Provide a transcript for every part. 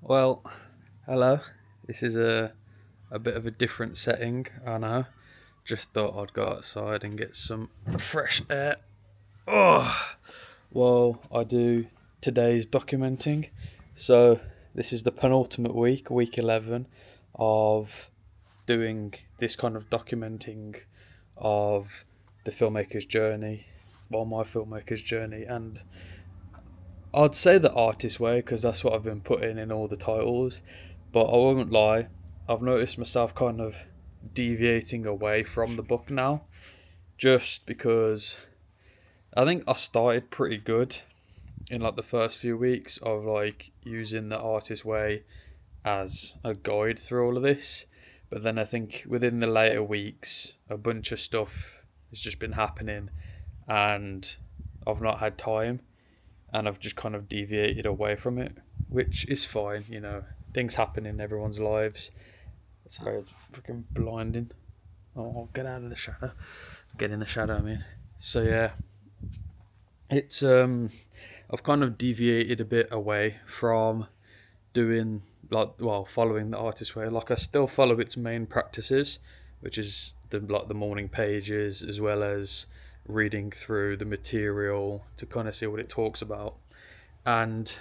Well, hello. This is a bit of a different setting, I know. Just thought I'd go outside and get some fresh air. Oh, well, I do today's documenting. So, this is the penultimate week, week 11, of doing this kind of documenting of the filmmaker's journey, well, my filmmaker's journey, and I'd say the artist way because that's what I've been putting in all the titles. But I won't lie, I've noticed myself kind of deviating away from the book now, just because I think I started pretty good in like the first few weeks of like using the artist way as a guide through all of this. But then I think within the later weeks, a bunch of stuff has just been happening and I've not had time and I've just kind of deviated away from it, which is fine. Things happen in everyone's lives. Sorry, it's freaking blinding. I'll get out of the shadow. Get in the shadow, I mean. So yeah, it's I've kind of deviated a bit away from doing following the artist way. Like I still follow its main practices, which is the morning pages as well as reading through the material to kind of see what it talks about. And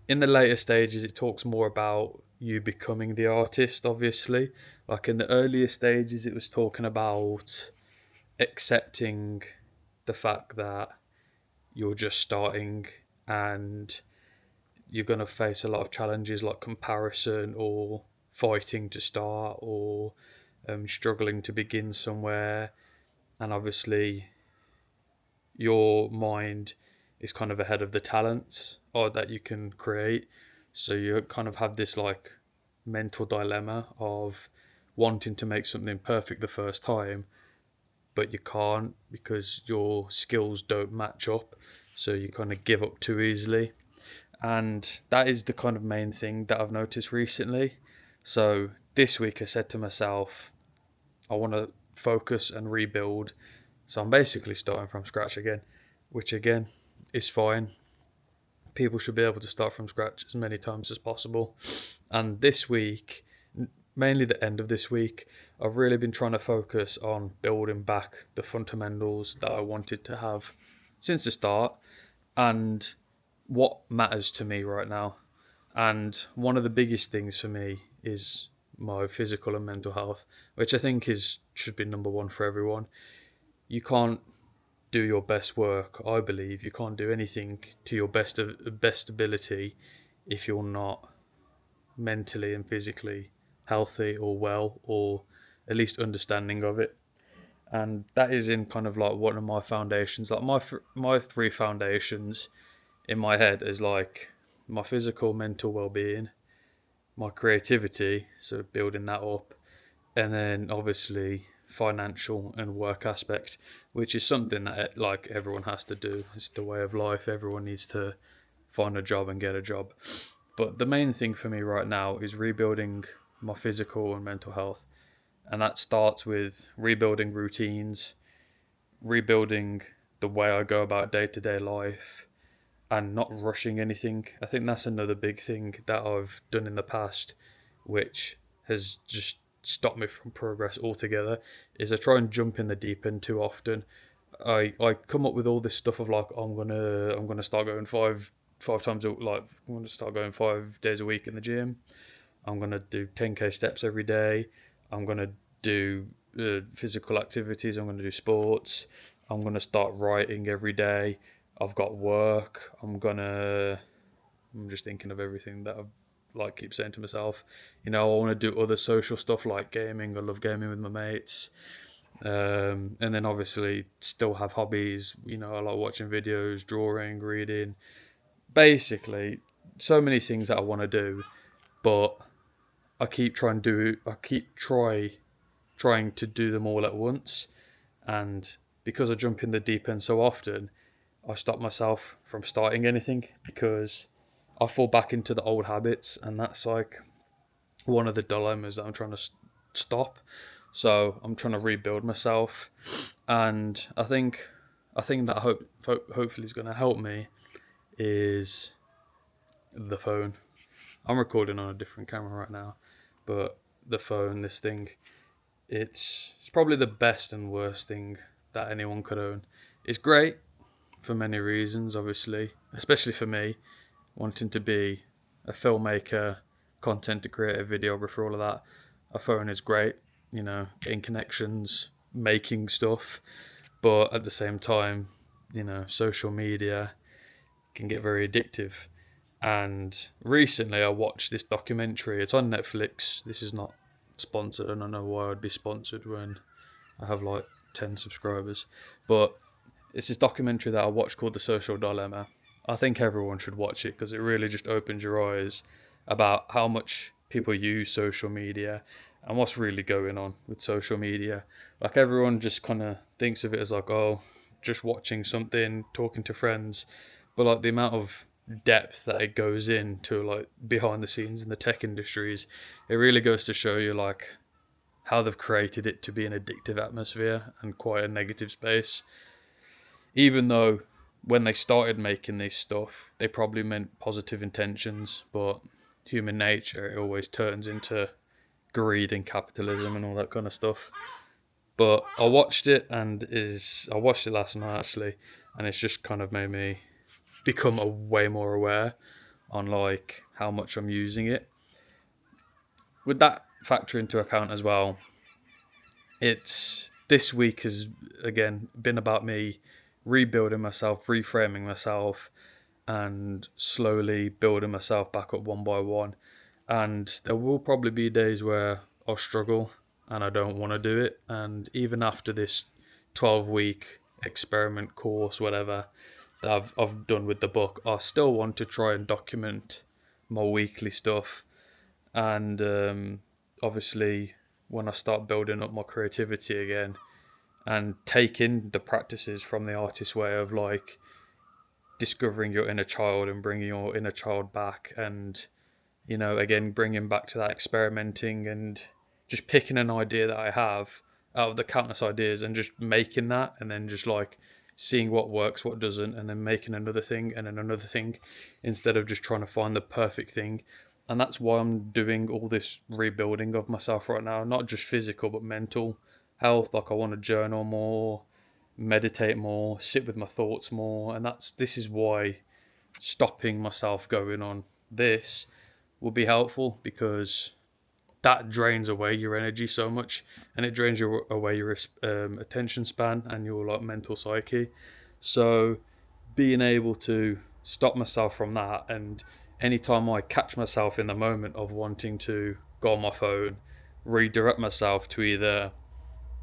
in the later stages, it talks more about you becoming the artist, obviously. Like in the earlier stages, it was talking about accepting the fact that you're just starting and you're going to face a lot of challenges like comparison or fighting to start or struggling to begin somewhere. And obviously, your mind is kind of ahead of the talents or that you can create. So you kind of have this like mental dilemma of wanting to make something perfect the first time, but you can't because your skills don't match up. So you kind of give up too easily. And that is the kind of main thing that I've noticed recently. So this week I said to myself, I want to focus and rebuild. So I'm basically starting from scratch again, which again is fine. People should be able to start from scratch as many times as possible. And this week, mainly the end of this week, I've really been trying to focus on building back the fundamentals that I wanted to have since the start and what matters to me right now. And one of the biggest things for me is my physical and mental health, which I think is should be number one for everyone. You can't do your best work. I believe you can't do anything to your best ability if you're not mentally and physically healthy or well or at least understanding of it. And that is in kind of like one of my foundations. Like my three foundations in my head is like my physical, mental well-being, my creativity, so building that up, and then obviously financial and work aspect, which is something that like everyone has to do. It's the way of life. Everyone needs to find a job and get a job. But the main thing for me right now is rebuilding my physical and mental health, and that starts with rebuilding routines, rebuilding the way I go about day-to-day life, and not rushing anything. I think that's another big thing that I've done in the past, which has just stopped me from progress altogether. Is I try and jump in the deep end too often. I come up with all this stuff of like I'm gonna start going five times like I'm gonna start going 5 days a week in the gym. I'm gonna do 10k steps every day. I'm gonna do physical activities. I'm gonna do sports. I'm gonna start writing every day. I've got work. I'm just thinking of everything that I've like keep saying to myself. I want to do other social stuff like gaming. I love gaming with my mates. And then obviously still have hobbies. I like watching videos, drawing, reading. Basically, so many things that I want to do, but I keep trying to do them all at once, and because I jump in the deep end so often, I stop myself from starting anything because I fall back into the old habits, and that's like one of the dilemmas that I'm trying to stop. So I'm trying to rebuild myself, and I think that hopefully is going to help me is the phone. I'm recording on a different camera right now, but the phone, this thing, it's probably the best and worst thing that anyone could own. It's great for many reasons, obviously, especially for me, wanting to be a filmmaker, content creator, videographer, all of that. A phone is great, getting connections, making stuff, but at the same time, social media can get very addictive. And recently I watched this documentary. It's on Netflix. This is not sponsored. I don't know why I'd be sponsored when I have like 10 subscribers. But it's this documentary that I watched called The Social Dilemma. I think everyone should watch it because it really just opens your eyes about how much people use social media and what's really going on with social media. Like everyone just kind of thinks of it as like, oh, just watching something, talking to friends, but like the amount of depth that it goes into like behind the scenes in the tech industries, it really goes to show you like how they've created it to be an addictive atmosphere and quite a negative space. Even though when they started making this stuff, they probably meant positive intentions, but human nature, it always turns into greed and capitalism and all that kind of stuff. But I watched it last night actually, and it's just kind of made me become a way more aware on like how much I'm using it. With that factor into account as well, it's this week has again been about me rebuilding myself, reframing myself, and slowly building myself back up one by one. And there will probably be days where I'll struggle and I don't want to do it. And even after this 12-week experiment course, whatever, that I've done with the book, I still want to try and document my weekly stuff. And obviously, when I start building up my creativity again and taking the practices from the artist way of like discovering your inner child and bringing your inner child back, and again bringing back to that experimenting and just picking an idea that I have out of the countless ideas and just making that, and then just like seeing what works, what doesn't, and then making another thing and then another thing instead of just trying to find the perfect thing. And that's why I'm doing all this rebuilding of myself right now, not just physical but mental health. Like I want to journal more, meditate more, sit with my thoughts more, and this is why stopping myself going on this will be helpful, because that drains away your energy so much, and it drains away your attention span and your like mental psyche. So being able to stop myself from that, and anytime I catch myself in the moment of wanting to go on my phone, redirect myself to either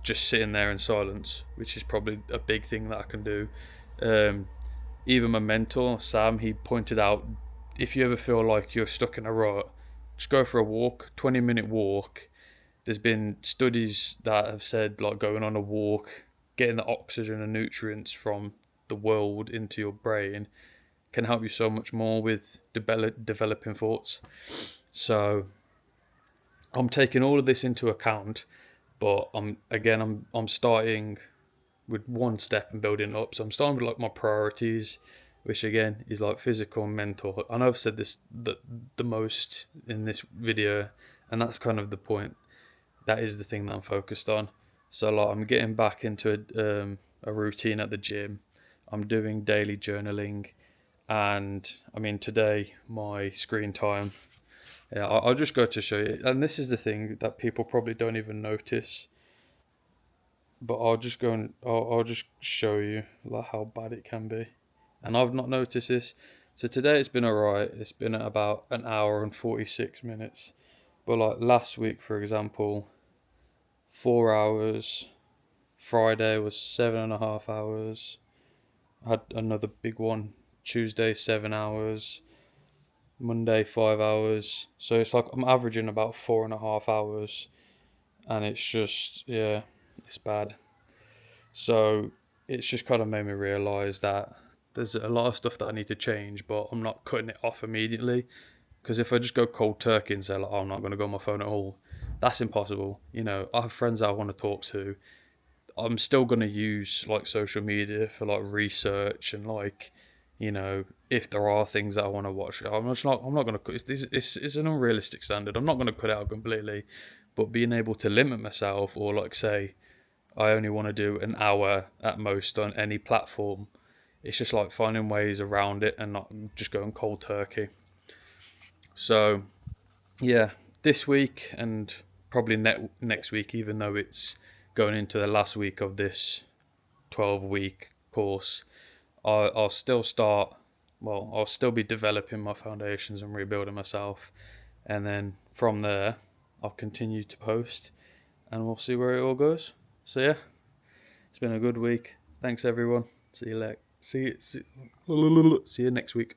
just sitting there in silence, which is probably a big thing that I can do. Um, Even my mentor, Sam, he pointed out, if you ever feel like you're stuck in a rut, just go for a walk, 20-minute walk. There's been studies that have said like going on a walk, getting the oxygen and nutrients from the world into your brain can help you so much more with developing thoughts. So I'm taking all of this into account, but I'm starting with one step and building up. So I'm starting with like my priorities, which again is like physical and mental. I know I've said this the most in this video, and that's kind of the point. That is the thing that I'm focused on. So like I'm getting back into a routine at the gym. I'm doing daily journaling, and I mean today my screen time. Yeah, I'll just go to show you. And this is the thing that people probably don't even notice, but I'll just go and I'll just show you like how bad it can be. And I've not noticed this. So today it's been alright. It's been at about an hour and 46 minutes. But like last week, for example, 4 hours. Friday was 7.5 hours. I had another big one. Tuesday, 7 hours. Monday, 5 hours. So it's like I'm averaging about 4.5 hours. And it's just, yeah, it's bad. So it's just kind of made me realise that there's a lot of stuff that I need to change, but I'm not cutting it off immediately. Because if I just go cold turkey and say, like, oh, I'm not going to go on my phone at all, that's impossible. I have friends that I want to talk to. I'm still going to use like social media for like research and like, you know, if there are things that I want to watch, I'm not going to cut. It's an unrealistic standard. I'm not going to cut it out completely, but being able to limit myself, or like say, I only want to do an hour at most on any platform. It's just like finding ways around it and not just going cold turkey. So yeah, this week and probably next week, even though it's going into the last week of this 12-week course, I'll still start. Well, I'll still be developing my foundations and rebuilding myself, and then from there, I'll continue to post, and we'll see where it all goes. So yeah, it's been a good week. Thanks everyone. See you next week.